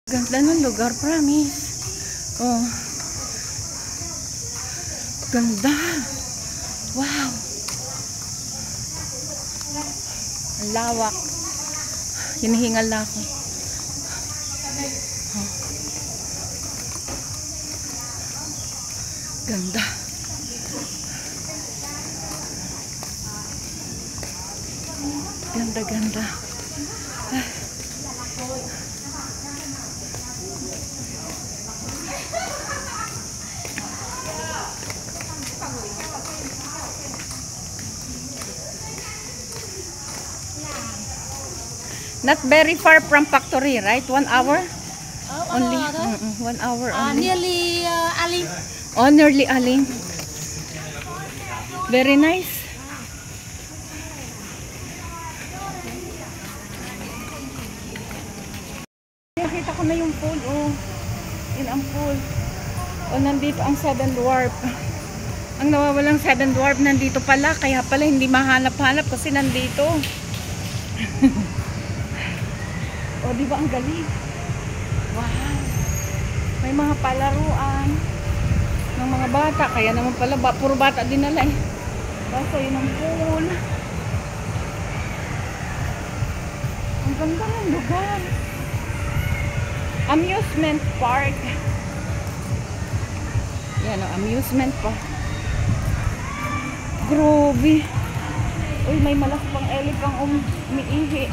Ganda ng lugar, promise. Oh. Ganda. Wow. Ang lawak. Hinihingal na ako. Oh. Ganda. Ganda, ganda. Not very far from factory, right? 1 hour? Only 1 hour only. Nearly Ali. Oh, nearly Ali. Very nice. Nakita ko na yung pool, oh. Yun ang pool. Oh, nandito ang Seven Dwarf. Ang nawawalang Seven Dwarf nandito pala. Kaya pala hindi mahanap-hanap kasi nandito. Oh, di ba ang galing? Wow. May mga palaruan ng mga bata. Kaya naman pala, puro bata dinala eh. Basta yun ang pool. Ang ganda ng lugar. Amusement park. Yan o, amusement park. Grobe. Uy, may malaki pang elefang umiihi.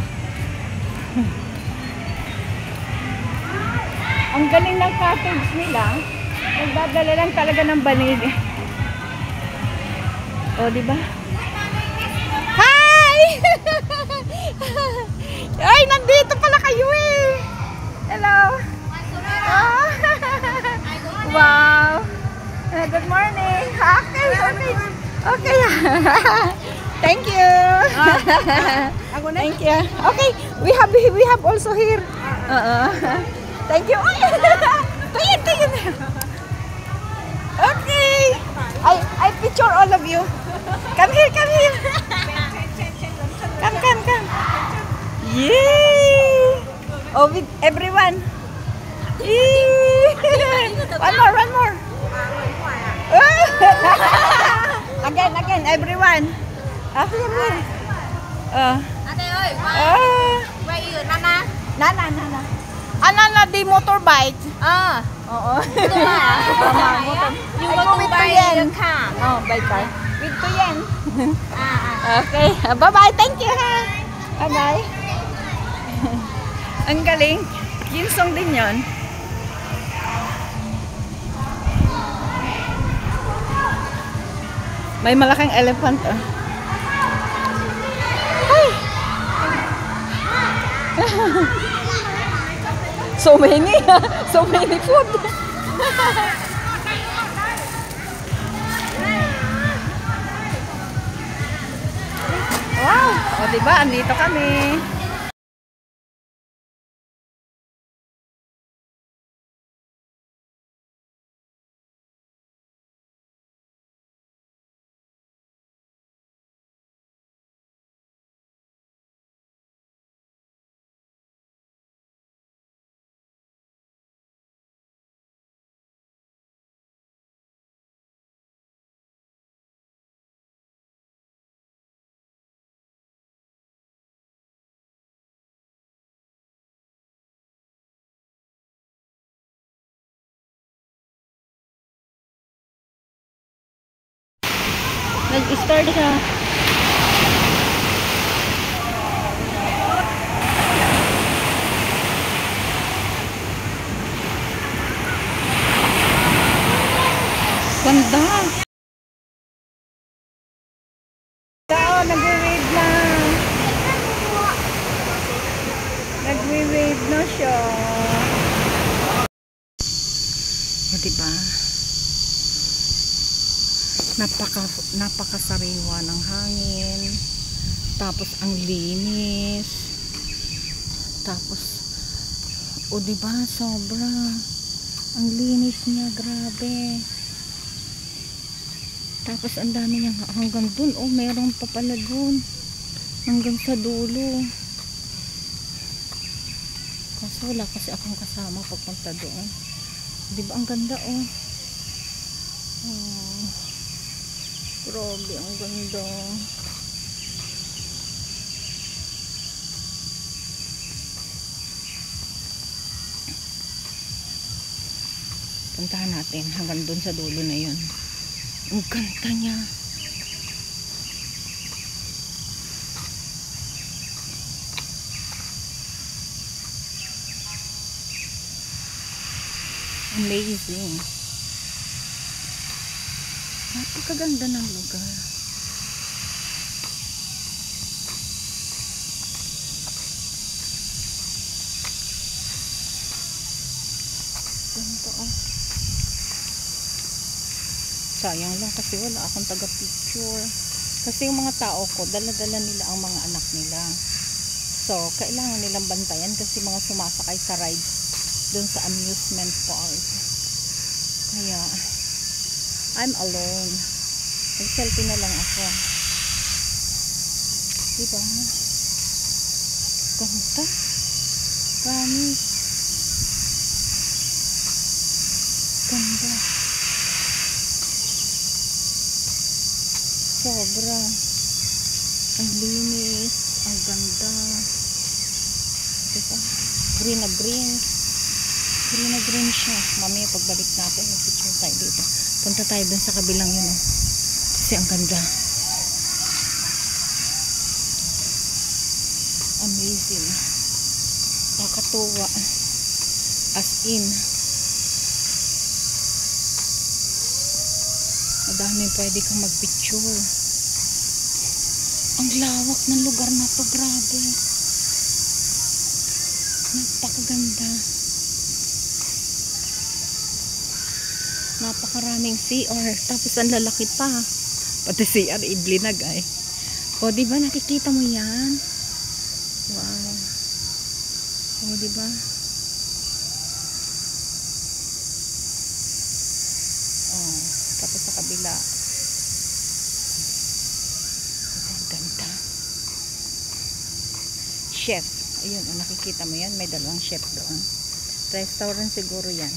Ang galing ng cottage nila. Nagdadala lang talaga ng banig. O, diba? Hi! Ay, nandito pala kayo eh. Hello. Oh. Wow. Good morning. Okay, okay. Okay. Thank you. Thank you. Okay, we have also here. Thank you. Tingin. Okay. I picture all of you. Come here. Come. Yay! Oh, with everyone. Yay! One more. Again, everyone. Here. Ate ơi, quay Nana. Nana. Nana di motorbike. Oo. Motor. You want to buy the car? Oh, by car. With Tuyen. Okay. Bye-bye. Thank you ha. Bye-bye. Ang galing. Ginsong din yon. May malaking elephant. Hi. So many food. Wow. O, diba? Andito kami. Nag-start siya. Ganda. Tao, nagwe-wave na. Nagwe-wave na siya. O, diba? Napakasariwa ng hangin. Tapos ang linis. Tapos o diba sobra ang linis niya, grabe. Tapos ang dami niya hanggang dun. Oh, meron pa pala dun hanggang sa dulo. So wala kasi akong kasama pagpunta doon. Di ba ang ganda oh. Oh. Grabe ang ganda. Puntahan natin hanggang doon sa dulo na yun. Ang ganda niya. Amazing. Napakaganda ng lugar. Ganito oh. Sayang lang kasi wala akong taga-picture. Kasi yung mga tao ko, dala-dala nila ang mga anak nila. So, kailangan nilang bantayan kasi mga sumasakay sa rides dun sa amusement park. Kaya, I'm alone. Nag-selfie na lang ako. Diba? Ganda. Promise. Ganda. Sobra. Ang linis. Ang ganda. Diba? Green na green. Green na green siya. Mamaya pagbalik natin, mag-picture tayo dito. Punta tayo dun sa kabilang yun. Oh. Kasi ang ganda. Amazing. Nakakatuwa. As in. Madaming pwede kang mag-picture. Ang lawak ng lugar na to. Grabe. Napakaganda. Napakaraming CR. Tapos ang lalaki pa. Pati CR iblinag ay. O diba nakikita mo yan? Wow. O diba? O. Tapos sa kabila. Ang ganda. Chef. Ayun. O nakikita mo yan. May dalawang chef doon. Restaurant siguro yan.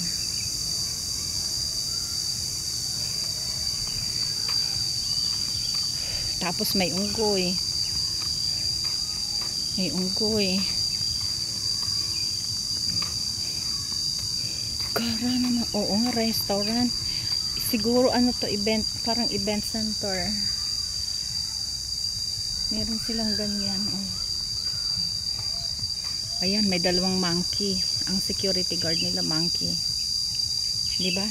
Tapos may unggoy. May unggoy. Gara naman. Oo nga, restaurant. Siguro ano to, event. Parang event center. Meron silang ganyan. Oh. Ayan, may dalawang monkey. Ang security guard nila, monkey. Diba?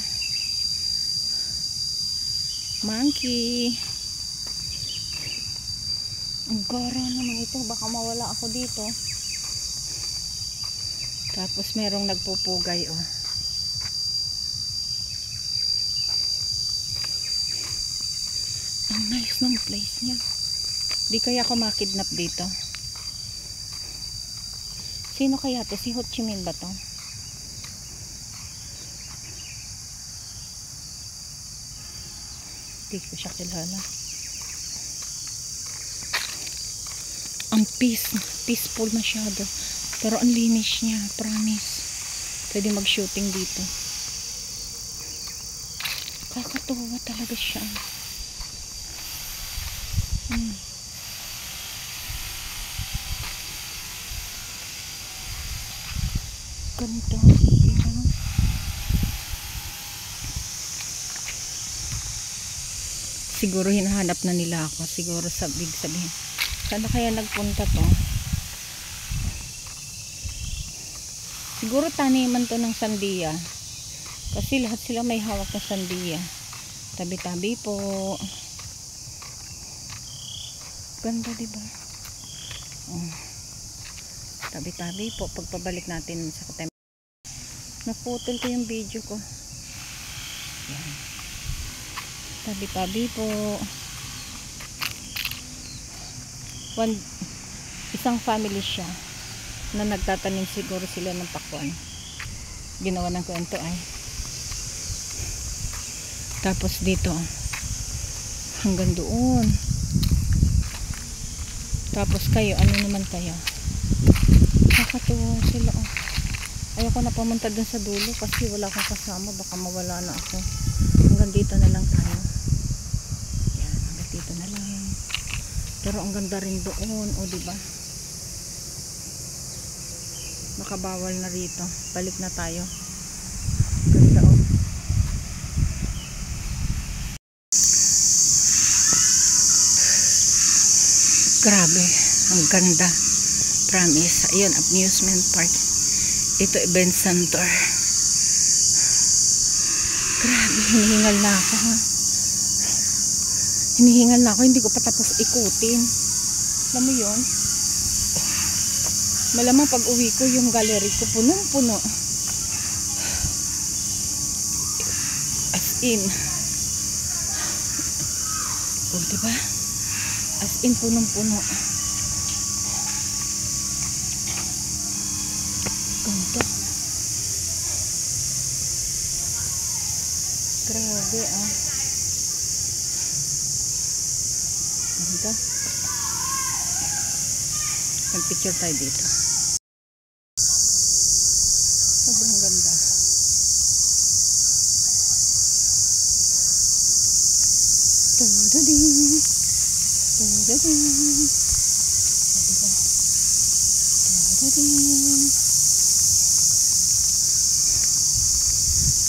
Monkey. Ang gara naman ito. Baka mawala ako dito. Tapos merong nagpupugay oh. Ang nice ng place niya. Di kaya ako makidnap dito. Sino kaya to? Si Ho Chi Minh ba to? Di ko siya kilala. Ang peaceful masyado. Pero ang linis niya, promise. Pwede mag-shooting dito. Kakatuwa talaga siya. Ganito. Diba? Siguro hinahanap na nila ako. Siguro sabihin. Saan kaya nagpunta to? Siguro taniman to ng sandiya. Kasi lahat sila may hawak na sandiya. Tabi-tabi po. Ganda diba? Oh. Tabi-tabi po. Pagpabalik natin sa katem. Naputol ko yung video ko. Yan. Tabi-tabi po. Isang family siya na nagtatanim siguro sila ng pakwan. Ginawa ng kwento ay. Tapos dito hanggang doon. Tapos kayo, ano naman kayo? Nakakatuwa sila oh. Ayoko na pumunta dun sa dulo kasi wala akong kasama. Baka mawala na ako. Hanggang dito na lang tayo. Yan, hanggang dito na lang. Pero ang ganda rin doon. O, diba? Makabawal na rito. Balik na tayo. Ganda, o. Grabe. Ang ganda. Promise. Ayun, amusement park. Ito, event center. Grabe, hinihingal na ako, ha. Hinihingal na ako, hindi ko pa tapos ikutin. Alam mo yun? Malamang pag uwi ko, yung gallery ko punong-puno. As in. Oh, diba? As in, punong-puno. Ganito. Grabe, ah. Ganda. Mag-picture tayo dito. Sobrang ganda. Tududing. Tududing. Diba? Tududing.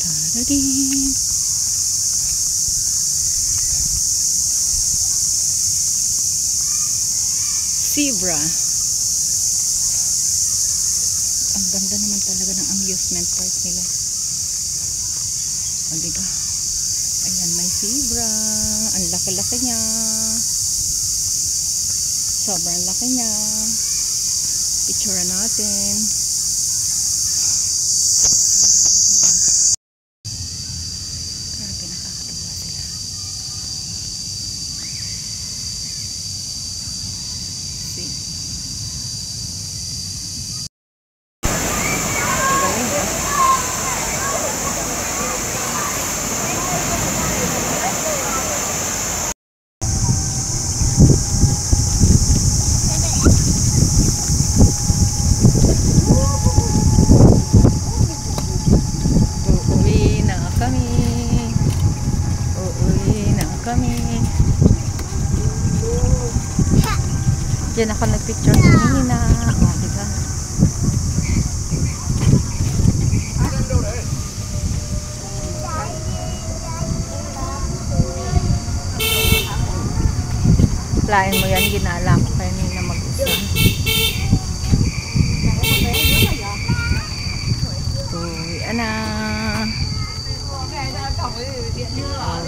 Tududing. Zebra. Ang ganda naman talaga ng amusement park nila. O, diba? Ayan, may zebra. Ang laki-laki niya. Sobrang laki niya. Picture natin. Grabe, nakakatuwa sila. See? Uuwi na kami. Uuwi na kami. Diyan ako nagpicture kanina. O, diba? Lain mo yan, ginala ko kanina mag-isa. Uwi na.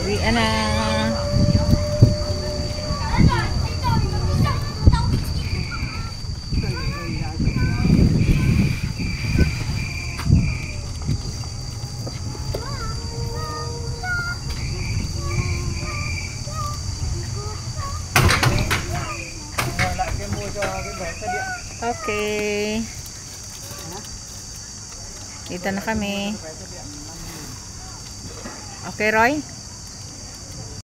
Uwi na. Okay. Dito na kami. Okay, Roy?